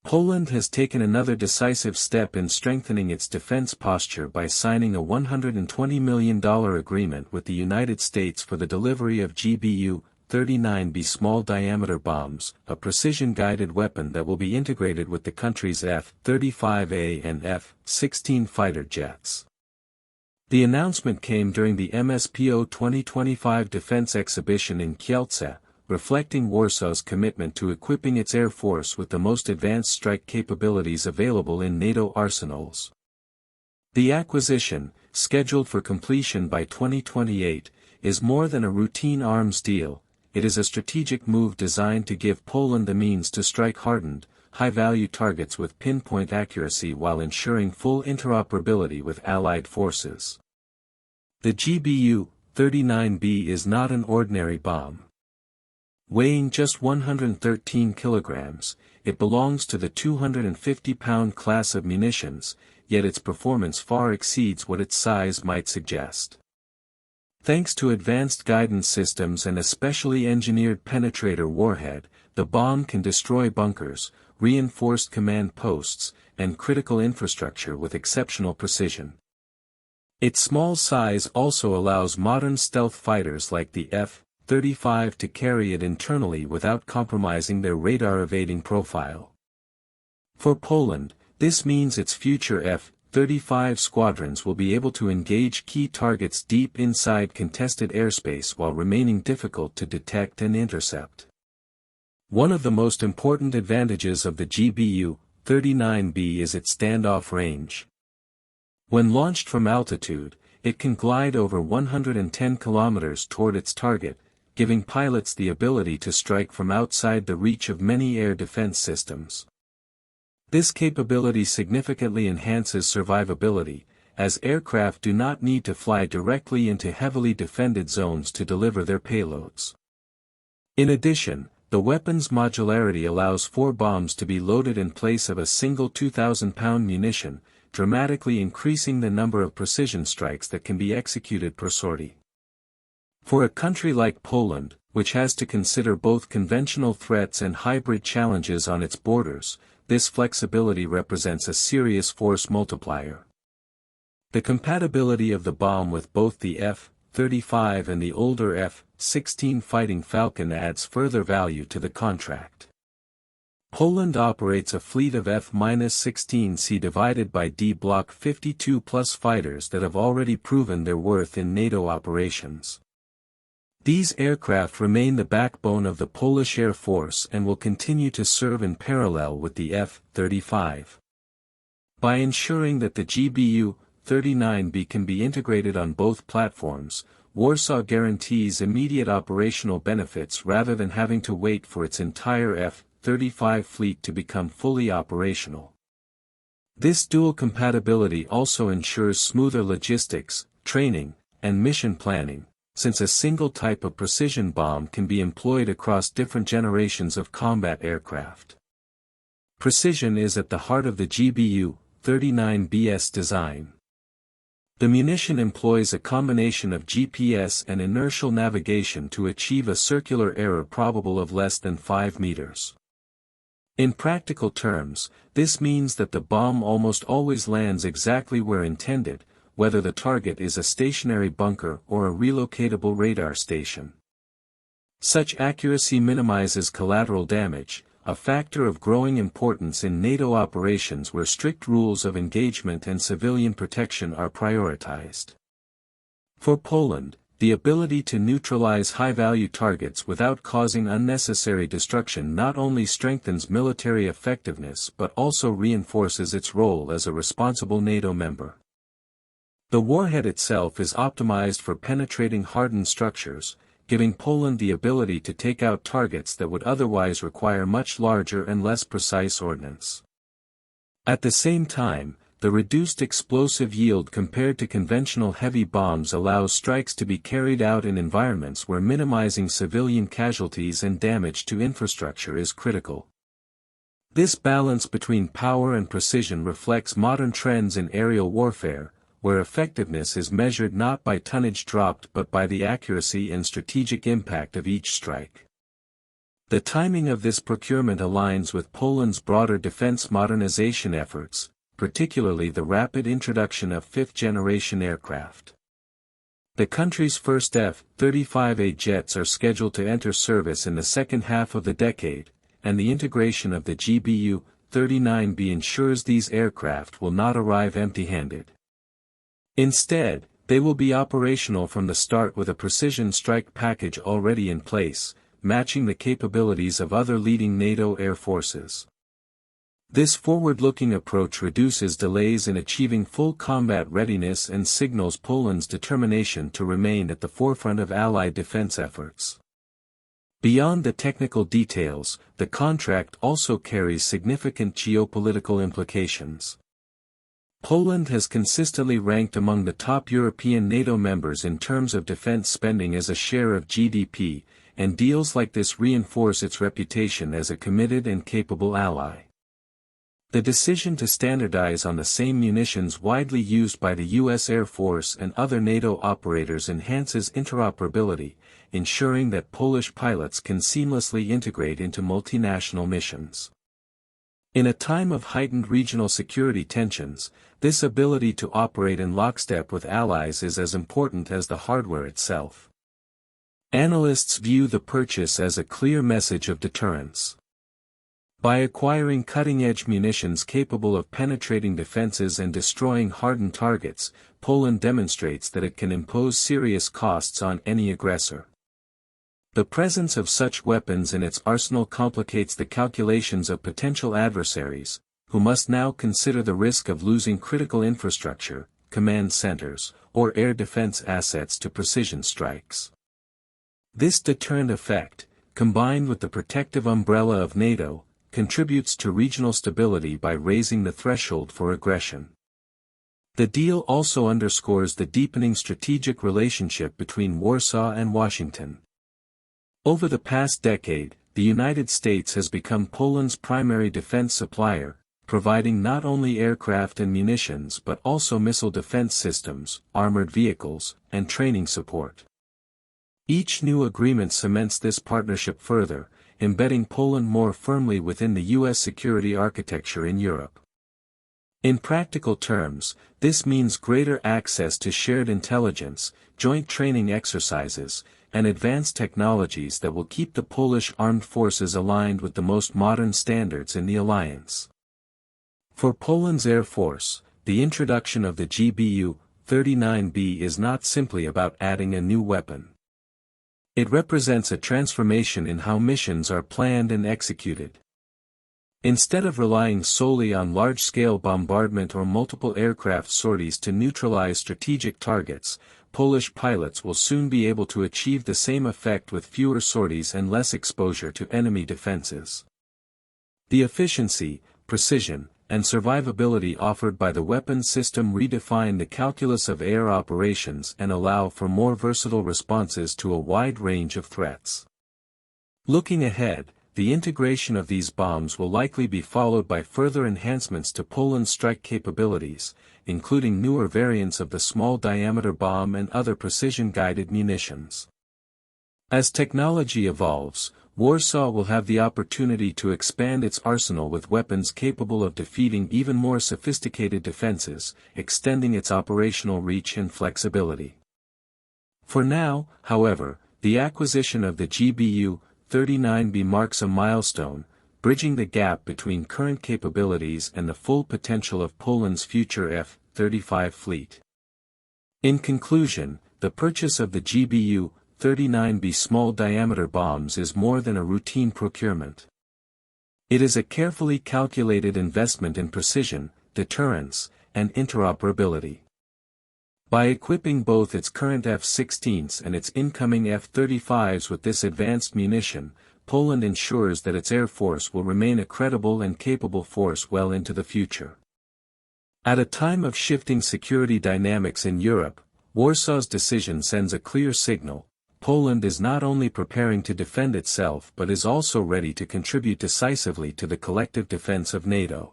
Poland has taken another decisive step in strengthening its defense posture by signing a $120 million agreement with the United States for the delivery of GBU-39B Small Diameter Bombs, a precision-guided weapon that will be integrated with the country's F-35A and F-16 fighter jets. The announcement came during the MSPO 2025 Defense Exhibition in Kielce, reflecting Warsaw's commitment to equipping its air force with the most advanced strike capabilities available in NATO arsenals. The acquisition, scheduled for completion by 2028, is more than a routine arms deal. It is a strategic move designed to give Poland the means to strike hardened, high-value targets with pinpoint accuracy while ensuring full interoperability with Allied forces. The GBU-39B is not an ordinary bomb. Weighing just 113 kilograms, it belongs to the 250-pound class of munitions, yet its performance far exceeds what its size might suggest. Thanks to advanced guidance systems and a specially engineered penetrator warhead, the bomb can destroy bunkers, reinforced command posts, and critical infrastructure with exceptional precision. Its small size also allows modern stealth fighters like the F-35 to carry it internally without compromising their radar-evading profile. For Poland, this means its future F-35 squadrons will be able to engage key targets deep inside contested airspace while remaining difficult to detect and intercept. One of the most important advantages of the GBU-39B is its standoff range. When launched from altitude, it can glide over 110 kilometers toward its target, giving pilots the ability to strike from outside the reach of many air defense systems. This capability significantly enhances survivability, as aircraft do not need to fly directly into heavily defended zones to deliver their payloads. In addition, the weapon's modularity allows 4 bombs to be loaded in place of a single 2,000-pound munition, dramatically increasing the number of precision strikes that can be executed per sortie. For a country like Poland, which has to consider both conventional threats and hybrid challenges on its borders, this flexibility represents a serious force multiplier. The compatibility of the bomb with both the F-35 and the older F-16 Fighting Falcon adds further value to the contract. Poland operates a fleet of F-16C divided by D Block 52+ fighters that have already proven their worth in NATO operations. These aircraft remain the backbone of the Polish Air Force and will continue to serve in parallel with the F-35. By ensuring that the GBU-39B can be integrated on both platforms, Warsaw guarantees immediate operational benefits rather than having to wait for its entire F-35 fleet to become fully operational. This dual compatibility also ensures smoother logistics, training, and mission planning, since a single type of precision bomb can be employed across different generations of combat aircraft. Precision is at the heart of the GBU-39B's design. The munition employs a combination of GPS and inertial navigation to achieve a circular error probable of less than 5 meters. In practical terms, this means that the bomb almost always lands exactly where intended, whether the target is a stationary bunker or a relocatable radar station. Such accuracy minimizes collateral damage, a factor of growing importance in NATO operations where strict rules of engagement and civilian protection are prioritized. For Poland, the ability to neutralize high-value targets without causing unnecessary destruction not only strengthens military effectiveness but also reinforces its role as a responsible NATO member. The warhead itself is optimized for penetrating hardened structures, giving Poland the ability to take out targets that would otherwise require much larger and less precise ordnance. At the same time, the reduced explosive yield compared to conventional heavy bombs allows strikes to be carried out in environments where minimizing civilian casualties and damage to infrastructure is critical. This balance between power and precision reflects modern trends in aerial warfare, where effectiveness is measured not by tonnage dropped but by the accuracy and strategic impact of each strike. The timing of this procurement aligns with Poland's broader defense modernization efforts, particularly the rapid introduction of fifth-generation aircraft. The country's first F-35A jets are scheduled to enter service in the second half of the decade, and the integration of the GBU-39B ensures these aircraft will not arrive empty-handed. Instead, they will be operational from the start with a precision strike package already in place, matching the capabilities of other leading NATO air forces. This forward-looking approach reduces delays in achieving full combat readiness and signals Poland's determination to remain at the forefront of Allied defense efforts. Beyond the technical details, the contract also carries significant geopolitical implications. Poland has consistently ranked among the top European NATO members in terms of defense spending as a share of GDP, and deals like this reinforce its reputation as a committed and capable ally. The decision to standardize on the same munitions widely used by the U.S. Air Force and other NATO operators enhances interoperability, ensuring that Polish pilots can seamlessly integrate into multinational missions. In a time of heightened regional security tensions, this ability to operate in lockstep with allies is as important as the hardware itself. Analysts view the purchase as a clear message of deterrence. By acquiring cutting-edge munitions capable of penetrating defenses and destroying hardened targets, Poland demonstrates that it can impose serious costs on any aggressor. The presence of such weapons in its arsenal complicates the calculations of potential adversaries, who must now consider the risk of losing critical infrastructure, command centers, or air defense assets to precision strikes. This deterrent effect, combined with the protective umbrella of NATO, contributes to regional stability by raising the threshold for aggression. The deal also underscores the deepening strategic relationship between Warsaw and Washington. Over the past decade, the United States has become Poland's primary defense supplier, providing not only aircraft and munitions but also missile defense systems, armored vehicles, and training support. Each new agreement cements this partnership further, embedding Poland more firmly within the U.S. security architecture in Europe. In practical terms, this means greater access to shared intelligence, joint training exercises, and advanced technologies that will keep the Polish armed forces aligned with the most modern standards in the alliance. For Poland's Air Force, the introduction of the GBU-39B is not simply about adding a new weapon. It represents a transformation in how missions are planned and executed. Instead of relying solely on large-scale bombardment or multiple aircraft sorties to neutralize strategic targets, Polish pilots will soon be able to achieve the same effect with fewer sorties and less exposure to enemy defenses. The efficiency, precision, and survivability offered by the weapon system redefine the calculus of air operations and allow for more versatile responses to a wide range of threats. Looking ahead, the integration of these bombs will likely be followed by further enhancements to Poland's strike capabilities, including newer variants of the small diameter bomb and other precision-guided munitions. As technology evolves, Warsaw will have the opportunity to expand its arsenal with weapons capable of defeating even more sophisticated defenses, extending its operational reach and flexibility. For now, however, the acquisition of the GBU-39B marks a milestone, bridging the gap between current capabilities and the full potential of Poland's future F-35 fleet. In conclusion, the purchase of the GBU-39B Small Diameter Bombs is more than a routine procurement. It is a carefully calculated investment in precision, deterrence, and interoperability. By equipping both its current F-16s and its incoming F-35s with this advanced munition, Poland ensures that its air force will remain a credible and capable force well into the future. At a time of shifting security dynamics in Europe, Warsaw's decision sends a clear signal: Poland is not only preparing to defend itself but is also ready to contribute decisively to the collective defense of NATO.